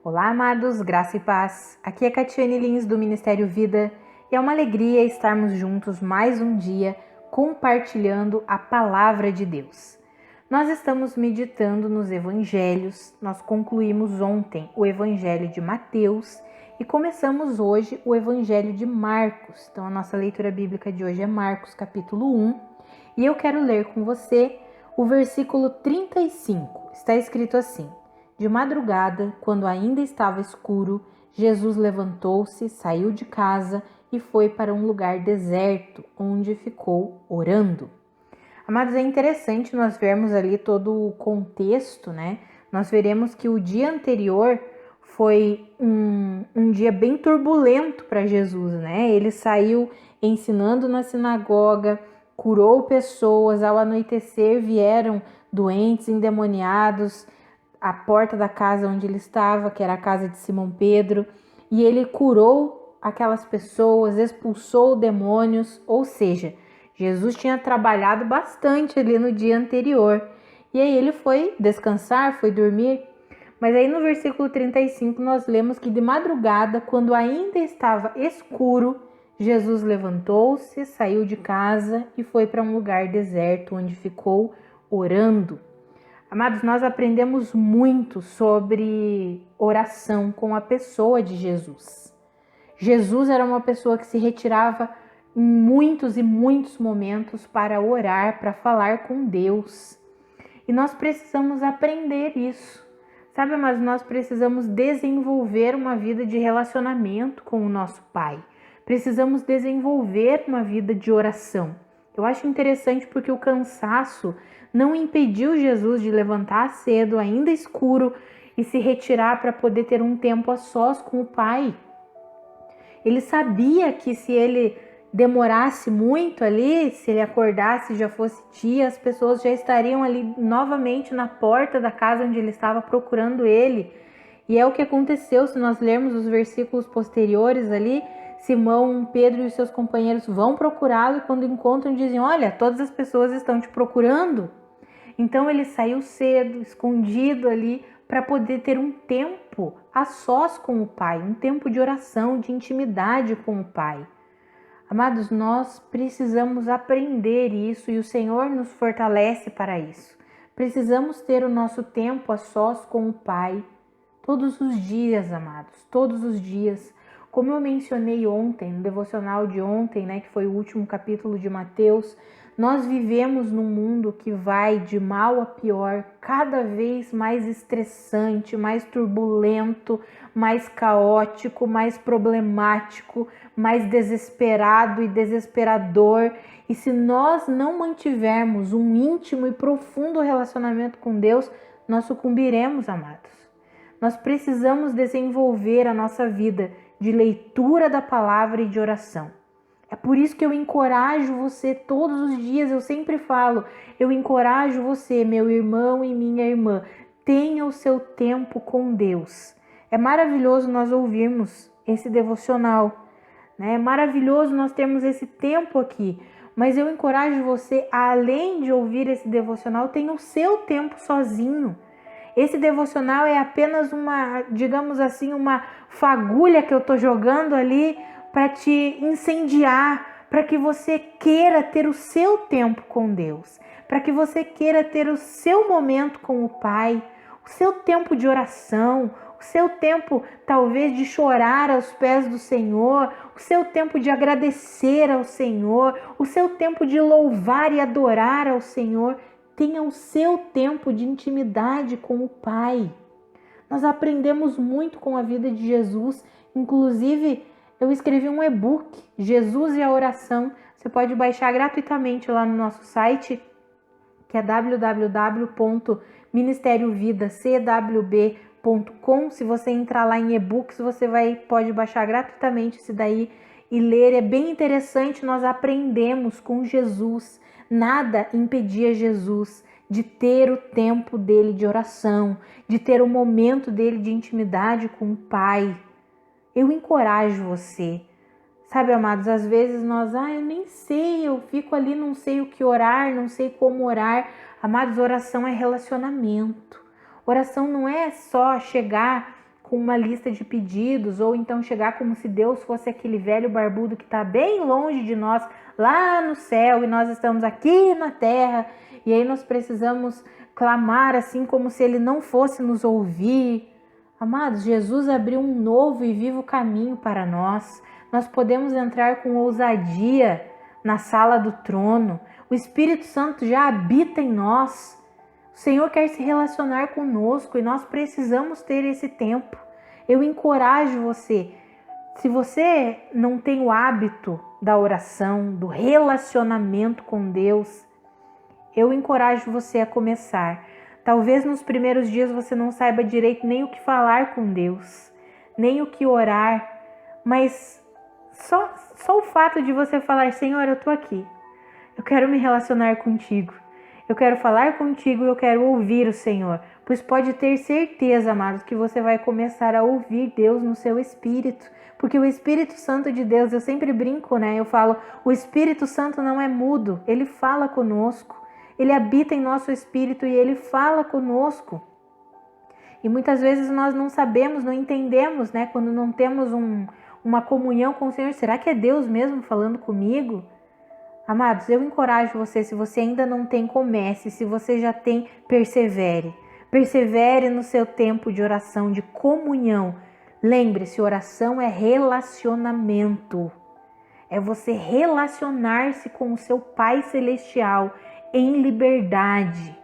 Olá, amados, graça e paz. Aqui é Catiane Lins do Ministério Vida e é uma alegria estarmos juntos mais um dia compartilhando a palavra de Deus. Nós estamos meditando nos evangelhos, nós concluímos ontem o evangelho de Mateus e começamos hoje o evangelho de Marcos. Então a nossa leitura bíblica de hoje é Marcos capítulo 1 e eu quero ler com você o versículo 35. Está escrito assim: De madrugada, quando ainda estava escuro, Jesus levantou-se, saiu de casa e foi para um lugar deserto, onde ficou orando. Amados, é interessante nós vermos ali todo o contexto, né? Nós veremos que o dia anterior foi um dia bem turbulento para Jesus, né? Ele saiu ensinando na sinagoga, curou pessoas, ao anoitecer vieram doentes, endemoniados, a porta da casa onde ele estava, que era a casa de Simão Pedro, e ele curou aquelas pessoas, expulsou demônios, ou seja, Jesus tinha trabalhado bastante ali no dia anterior. E aí ele foi descansar, foi dormir. Mas aí no versículo 35 nós lemos que de madrugada, quando ainda estava escuro, Jesus levantou-se, saiu de casa e foi para um lugar deserto, onde ficou orando. Amados, nós aprendemos muito sobre oração com a pessoa de Jesus. Jesus era uma pessoa que se retirava em muitos e muitos momentos para orar, para falar com Deus. E nós precisamos aprender isso. Sabe, mas nós precisamos desenvolver uma vida de relacionamento com o nosso Pai. Precisamos desenvolver uma vida de oração. Eu acho interessante porque o cansaço não impediu Jesus de levantar cedo, ainda escuro, e se retirar para poder ter um tempo a sós com o Pai. Ele sabia que se ele demorasse muito ali, se ele acordasse e já fosse dia, as pessoas já estariam ali novamente na porta da casa onde ele estava procurando ele. E é o que aconteceu. Se nós lermos os versículos posteriores ali, Simão, Pedro e os seus companheiros vão procurá-lo e quando encontram dizem: olha, todas as pessoas estão te procurando. Então ele saiu cedo, escondido ali, para poder ter um tempo a sós com o Pai, um tempo de oração, de intimidade com o Pai. Amados, nós precisamos aprender isso e o Senhor nos fortalece para isso. Precisamos ter o nosso tempo a sós com o Pai todos os dias, amados, todos os dias. Como eu mencionei ontem, no devocional de ontem, né, que foi o último capítulo de Mateus, nós vivemos num mundo que vai de mal a pior, cada vez mais estressante, mais turbulento, mais caótico, mais problemático, mais desesperado e desesperador. E se nós não mantivermos um íntimo e profundo relacionamento com Deus, nós sucumbiremos, amados. Nós precisamos desenvolver a nossa vida de leitura da palavra e de oração. É por isso que eu encorajo você todos os dias, eu sempre falo, eu encorajo você, meu irmão e minha irmã, tenha o seu tempo com Deus. É maravilhoso nós ouvirmos esse devocional, né? É maravilhoso nós termos esse tempo aqui, mas eu encorajo você, além de ouvir esse devocional, tenha o seu tempo sozinho. Esse devocional é apenas uma, digamos assim, uma fagulha que eu estou jogando ali para te incendiar, para que você queira ter o seu tempo com Deus, para que você queira ter o seu momento com o Pai, o seu tempo de oração, o seu tempo talvez de chorar aos pés do Senhor, o seu tempo de agradecer ao Senhor, o seu tempo de louvar e adorar ao Senhor. Tenha o seu tempo de intimidade com o Pai. Nós aprendemos muito com a vida de Jesus, inclusive eu escrevi um e-book, Jesus e a Oração. Você pode baixar gratuitamente lá no nosso site, que é www.ministeriovidacwb.com. Se você entrar lá em e-books, você pode baixar gratuitamente esse daí e ler. É bem interessante, nós aprendemos com Jesus. Nada impedia Jesus de ter o tempo dele de oração, de ter o momento dele de intimidade com o Pai. Eu encorajo você. Sabe, amados, às vezes nós, eu nem sei, eu fico ali, não sei o que orar, não sei como orar. Amados, oração é relacionamento. Oração não é só chegar com uma lista de pedidos, ou então chegar como se Deus fosse aquele velho barbudo que está bem longe de nós, lá no céu, e nós estamos aqui na terra, e aí nós precisamos clamar assim como se Ele não fosse nos ouvir. Amados, Jesus abriu um novo e vivo caminho para nós. Nós podemos entrar com ousadia na sala do trono. O Espírito Santo já habita em nós. O Senhor quer se relacionar conosco e nós precisamos ter esse tempo. Eu encorajo você. Se você não tem o hábito da oração, do relacionamento com Deus, eu encorajo você a começar. Talvez nos primeiros dias você não saiba direito nem o que falar com Deus, nem o que orar, mas só o fato de você falar: Senhor, eu estou aqui, eu quero me relacionar contigo, eu quero falar contigo, eu quero ouvir o Senhor. Pois pode ter certeza, amados, que você vai começar a ouvir Deus no seu espírito, porque o Espírito Santo de Deus, eu sempre brinco, né? Eu falo, o Espírito Santo não é mudo, ele fala conosco. Ele habita em nosso espírito e Ele fala conosco. E muitas vezes nós não sabemos, não entendemos, né? Quando não temos uma comunhão com o Senhor. Será que é Deus mesmo falando comigo? Amados, eu encorajo você, se você ainda não tem, comece. Se você já tem, persevere. Persevere no seu tempo de oração, de comunhão. Lembre-se, oração é relacionamento. É você relacionar-se com o seu Pai Celestial em liberdade.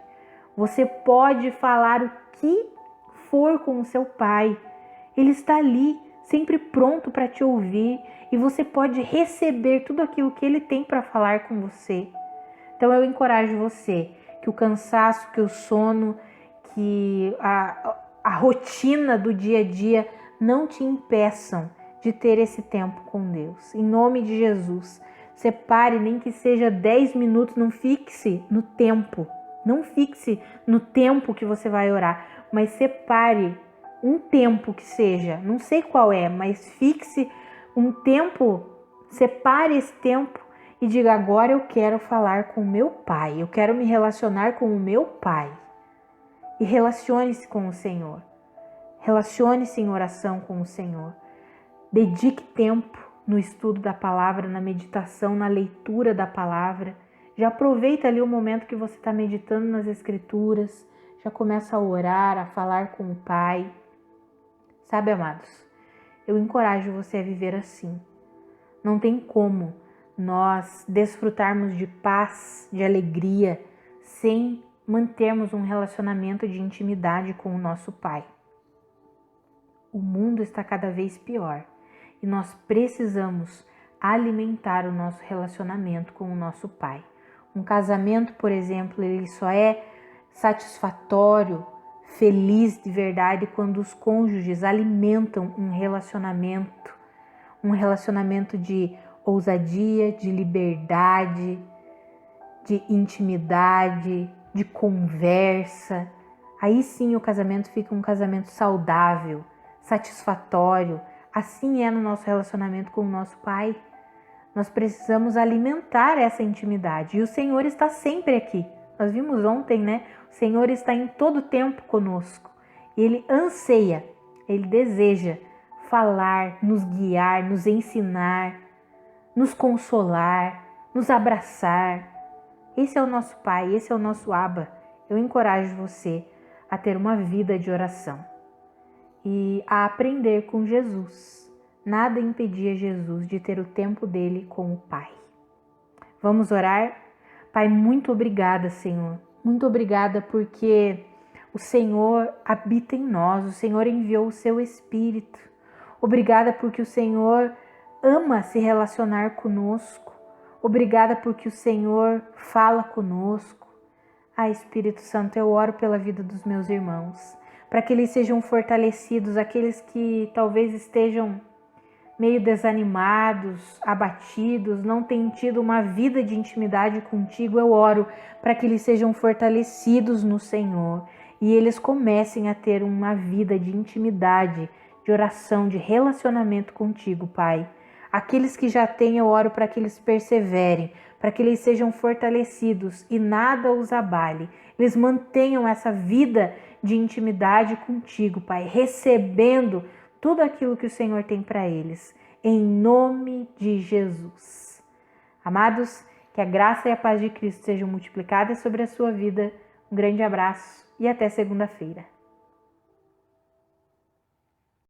Você pode falar o que for com o seu Pai. Ele está ali, sempre pronto para te ouvir, e você pode receber tudo aquilo que Ele tem para falar com você. Então eu encorajo você, que o cansaço, que o sono, que a rotina do dia a dia não te impeçam de ter esse tempo com Deus. Em nome de Jesus, separe, nem que seja 10 minutos, não fixe no tempo. Não fixe no tempo que você vai orar, mas separe um tempo que seja, não sei qual é, mas fixe um tempo, separe esse tempo e diga: agora eu quero falar com o meu Pai, eu quero me relacionar com o meu Pai. E relacione-se com o Senhor. Relacione-se em oração com o Senhor. Dedique tempo no estudo da palavra, na meditação, na leitura da palavra. Já aproveita ali o momento que você está meditando nas Escrituras, já começa a orar, a falar com o Pai. Sabe, amados, eu encorajo você a viver assim. Não tem como nós desfrutarmos de paz, de alegria, sem mantermos um relacionamento de intimidade com o nosso Pai. O mundo está cada vez pior. E nós precisamos alimentar o nosso relacionamento com o nosso Pai. Um casamento, por exemplo, ele só é satisfatório, feliz de verdade quando os cônjuges alimentam um relacionamento de ousadia, de liberdade, de intimidade, de conversa. Aí sim o casamento fica um casamento saudável, satisfatório. Assim é no nosso relacionamento com o nosso Pai. Nós precisamos alimentar essa intimidade. E o Senhor está sempre aqui. Nós vimos ontem, né? O Senhor está em todo tempo conosco. E Ele anseia, Ele deseja falar, nos guiar, nos ensinar, nos consolar, nos abraçar. Esse é o nosso Pai, esse é o nosso Abba. Eu encorajo você a ter uma vida de oração e a aprender com Jesus. Nada impedia Jesus de ter o tempo dele com o Pai. Vamos orar? Pai, muito obrigada, Senhor. Muito obrigada porque o Senhor habita em nós, o Senhor enviou o seu Espírito. Obrigada porque o Senhor ama se relacionar conosco. Obrigada porque o Senhor fala conosco. Espírito Santo, eu oro pela vida dos meus irmãos, para que eles sejam fortalecidos, aqueles que talvez estejam meio desanimados, abatidos, não têm tido uma vida de intimidade contigo. Eu oro para que eles sejam fortalecidos no Senhor e eles comecem a ter uma vida de intimidade, de oração, de relacionamento contigo, Pai. Aqueles que já têm, eu oro para que eles perseverem, para que eles sejam fortalecidos e nada os abale. eles mantenham essa vida de intimidade contigo, Pai, recebendo tudo aquilo que o Senhor tem para eles, em nome de Jesus. Amados, que a graça e a paz de Cristo sejam multiplicadas sobre a sua vida. Um grande abraço e até segunda-feira.